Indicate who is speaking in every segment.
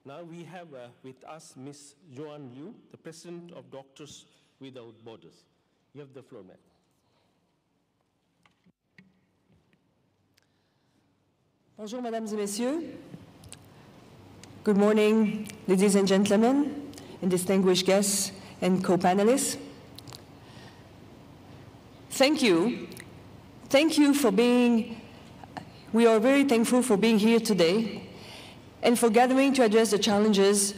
Speaker 1: Now we have with us Ms. Joanne Liu, the President of Doctors Without Borders. You have the floor, ma'am.
Speaker 2: Bonjour, mesdames et messieurs. Good morning, ladies and gentlemen, and distinguished guests and co-panelists. Thank you. Thank you for being, we are very thankful for being here today and for gathering to address the challenges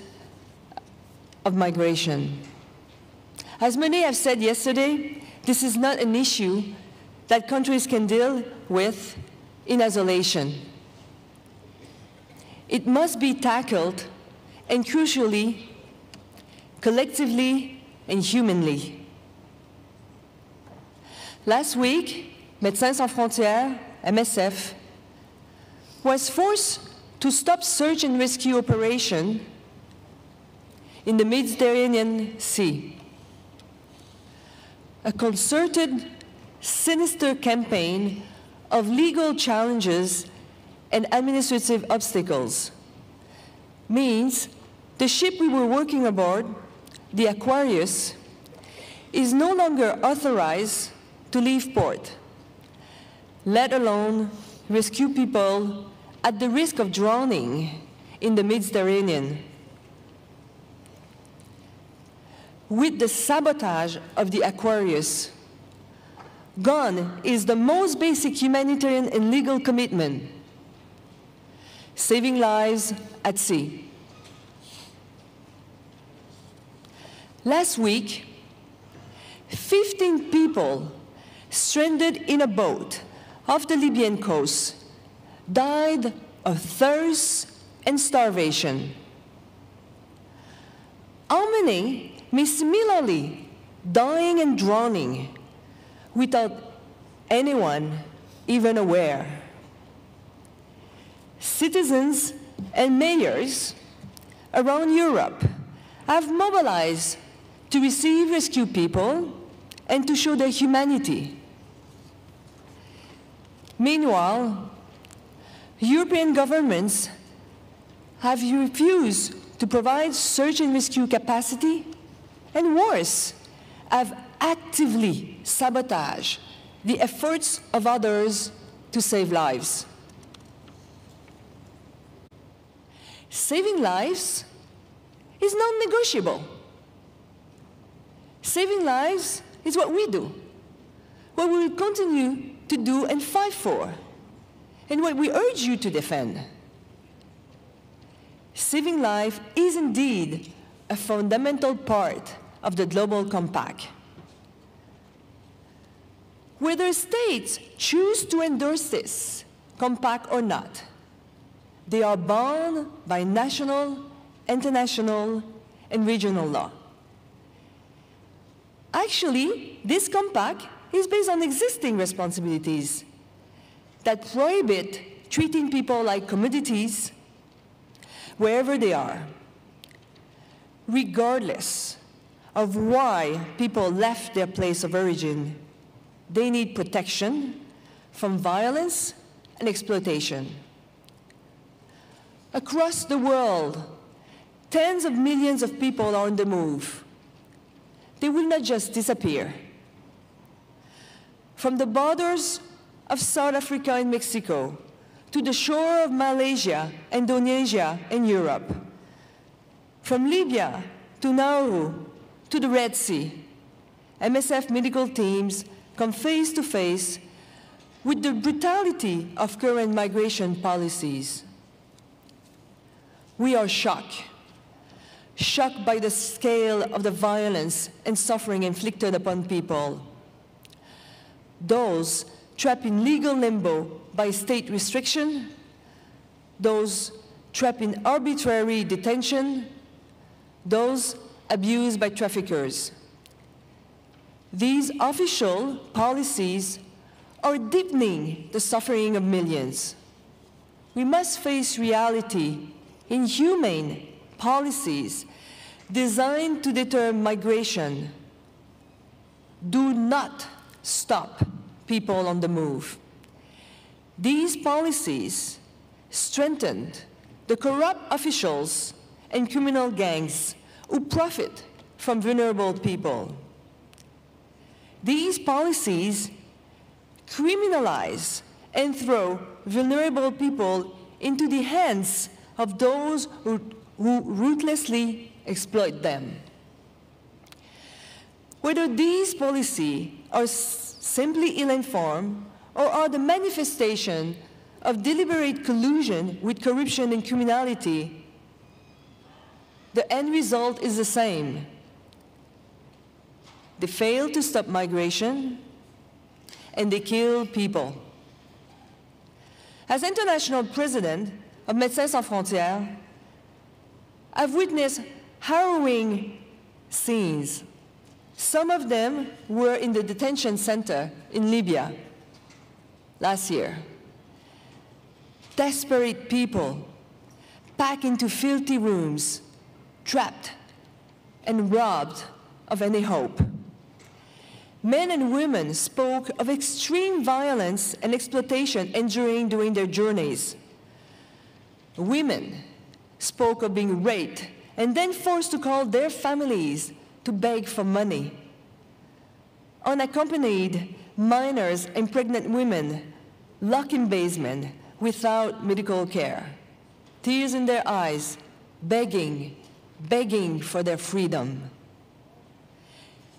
Speaker 2: of migration. As many have said yesterday, this is not an issue that countries can deal with in isolation. It must be tackled, and crucially, collectively and humanly. Last week, Médecins Sans Frontières, MSF, was forced to stop search and rescue operation in the Mediterranean Sea. A concerted, sinister campaign of legal challenges and administrative obstacles means the ship we were working aboard, the Aquarius, is no longer authorized to leave port, let alone rescue people at the risk of drowning in the Mediterranean. With the sabotage of the Aquarius, gone is the most basic humanitarian and legal commitment: saving lives at sea. Last week, 15 people stranded in a boat off the Libyan coast died of thirst and starvation. How many may similarly dying and drowning without anyone even aware? Citizens and mayors around Europe have mobilized to receive rescued people and to show their humanity. Meanwhile, European governments have refused to provide search and rescue capacity, and worse, have actively sabotaged the efforts of others to save lives. Saving lives is non-negotiable. Saving lives is what we do, what we will continue to do and fight for, and what we urge you to defend. Saving life is indeed a fundamental part of the Global Compact. Whether states choose to endorse this compact or not, they are bound by national, international, and regional law. Actually, this compact is based on existing responsibilities that prohibit treating people like commodities wherever they are, regardless of why people left their place of origin. They need protection from violence and exploitation. Across the world, tens of millions of people are on the move. They will not just disappear. From the borders of South Africa and Mexico to the shore of Malaysia, Indonesia, and Europe, from Libya to Nauru to the Red Sea, MSF medical teams come face to face with the brutality of current migration policies. We are shocked by the scale of the violence and suffering inflicted upon people. Those trapped in legal limbo by state restriction, those trapped in arbitrary detention, those abused by traffickers. These official policies are deepening the suffering of millions. We must face reality. Inhumane policies designed to deter migration do not stop people on the move. These policies strengthened the corrupt officials and criminal gangs who profit from vulnerable people. These policies criminalize and throw vulnerable people into the hands of those who ruthlessly exploit them. Whether these policies are simply ill-informed or are the manifestation of deliberate collusion with corruption and criminality, the end result is the same. They fail to stop migration, and they kill people. As international president of Médecins Sans Frontières, I've witnessed harrowing scenes. Some of them were in the detention center in Libya last year. Desperate people packed into filthy rooms, trapped and robbed of any hope. Men and women spoke of extreme violence and exploitation enduring during their journeys. Women spoke of being raped and then forced to call their families to beg for money. Unaccompanied minors and pregnant women locked in basements without medical care, tears in their eyes, begging for their freedom.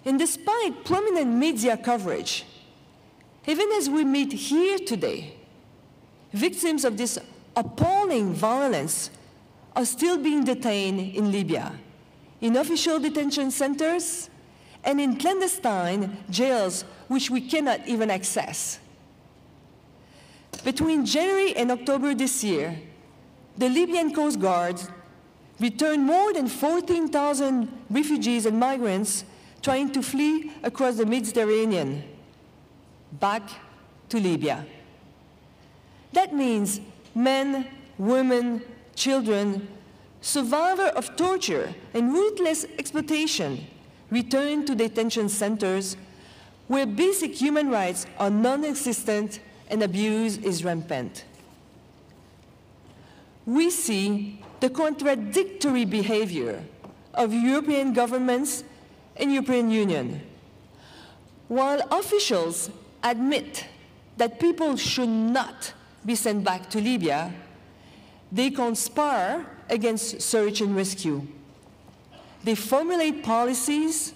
Speaker 2: And despite prominent media coverage, even as we meet here today, victims of this appalling violence are still being detained in Libya, in official detention centers, and in clandestine jails which we cannot even access. Between January and October this year, the Libyan Coast Guard returned more than 14,000 refugees and migrants trying to flee across the Mediterranean, back to Libya. That means men, women, children, survivors of torture and ruthless exploitation return to detention centers where basic human rights are non-existent and abuse is rampant. We see the contradictory behavior of European governments and European Union. While officials admit that people should not be sent back to Libya, they conspire against search and rescue. They formulate policies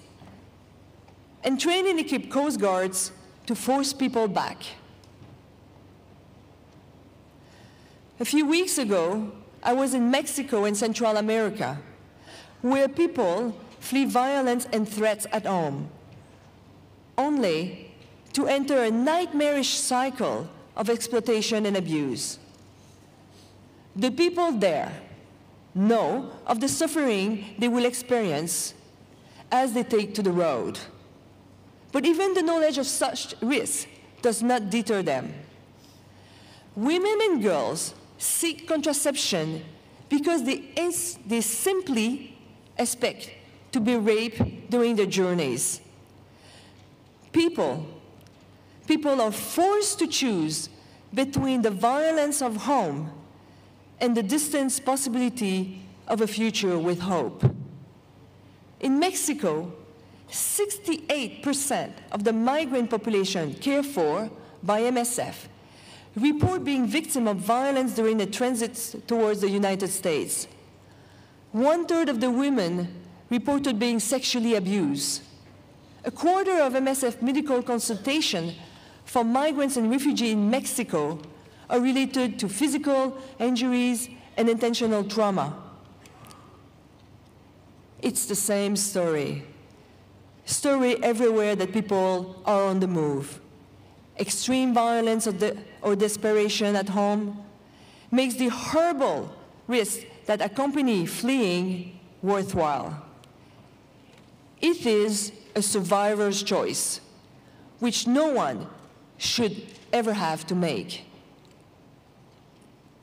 Speaker 2: and train and equip Coast Guards to force people back. A few weeks ago, I was in Mexico and Central America, where people flee violence and threats at home, only to enter a nightmarish cycle of exploitation and abuse. The people there know of the suffering they will experience as they take to the road. But even the knowledge of such risks does not deter them. Women and girls seek contraception because they simply expect to be raped during their journeys. People are forced to choose between the violence of home and the distant possibility of a future with hope. In Mexico, 68% of the migrant population cared for by MSF report being victims of violence during the transits towards the United States. 1/3 of the women reported being sexually abused. 1/4 of MSF medical consultation for migrants and refugees in Mexico are related to physical injuries and intentional trauma. It's the same story. Story everywhere that people are on the move. Extreme violence or desperation at home makes the horrible risks that accompany fleeing worthwhile. It is a survivor's choice, which no one should ever have to make.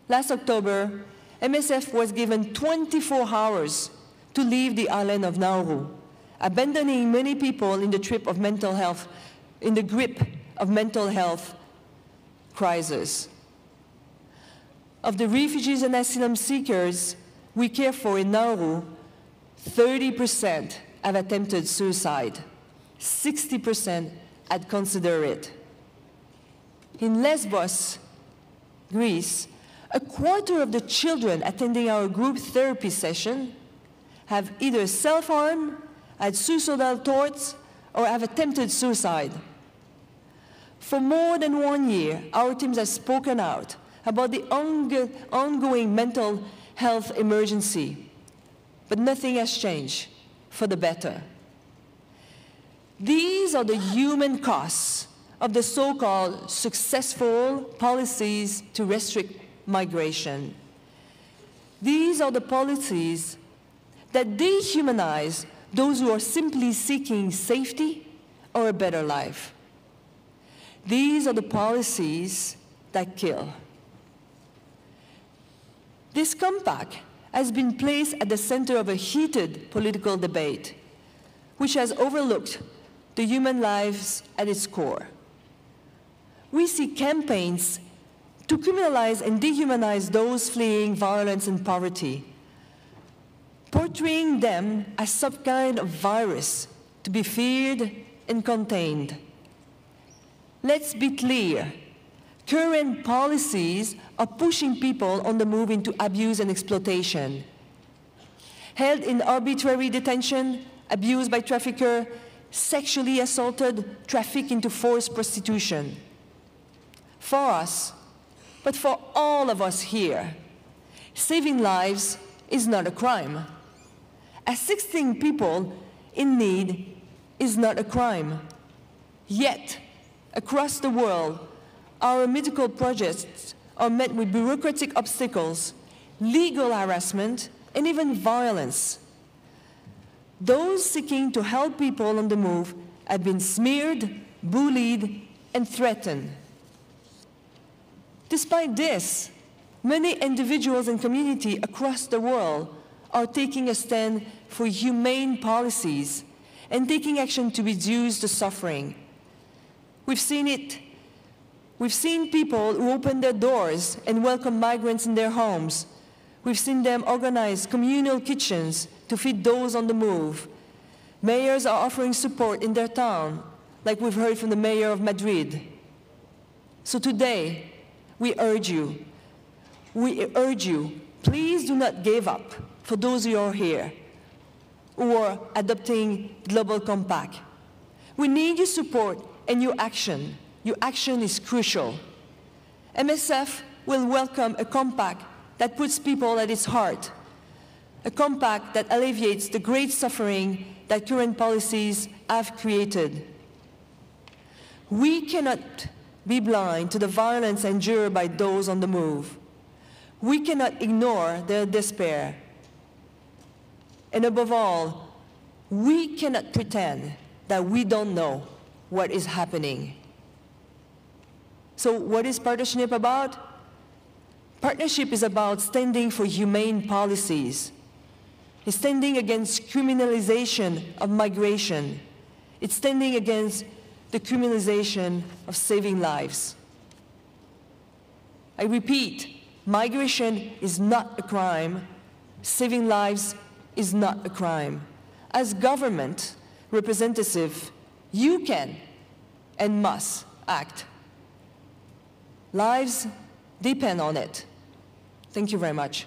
Speaker 2: Last October, MSF was given 24 hours to leave the island of Nauru, abandoning many people in the grip of mental health crisis. Of the refugees and asylum seekers, we care for in Nauru, 30% have attempted suicide. 60% had considered it. In Lesbos, Greece, a quarter of the children attending our group therapy session have either self-harmed, had suicidal thoughts, or have attempted suicide. For more than 1 year, our teams have spoken out about the ongoing mental health emergency, but nothing has changed for the better. These are the human costs of the so-called successful policies to restrict migration. These are the policies that dehumanize those who are simply seeking safety or a better life. These are the policies that kill. This compact has been placed at the center of a heated political debate, which has overlooked the human lives at its core. We see campaigns to criminalize and dehumanize those fleeing violence and poverty, portraying them as some kind of virus to be feared and contained. Let's be clear. Current policies are pushing people on the move into abuse and exploitation. Held in arbitrary detention, abused by traffickers, sexually assaulted, trafficked into forced prostitution. For us, but for all of us here, saving lives is not a crime. Assisting people in need is not a crime. Yet, across the world, our medical projects are met with bureaucratic obstacles, legal harassment, and even violence. Those seeking to help people on the move have been smeared, bullied, and threatened. Despite this, many individuals and communities across the world are taking a stand for humane policies and taking action to reduce the suffering. We've seen it. We've seen people who open their doors and welcome migrants in their homes. We've seen them organize communal kitchens to feed those on the move. Mayors are offering support in their town, like we've heard from the mayor of Madrid. So today, we urge you, please do not give up for those who are here, who are adopting Global Compact. We need your support and your action. Your action is crucial. MSF will welcome a compact that puts people at its heart, a compact that alleviates the great suffering that current policies have created. We cannot be blind to the violence endured by those on the move. We cannot ignore their despair. And above all, we cannot pretend that we don't know what is happening. So what is partnership about? Partnership is about standing for humane policies. It's standing against criminalization of migration. It's standing against the criminalization of saving lives. I repeat, migration is not a crime. Saving lives is not a crime. As government representative, you can and must act. Lives depend on it. Thank you very much.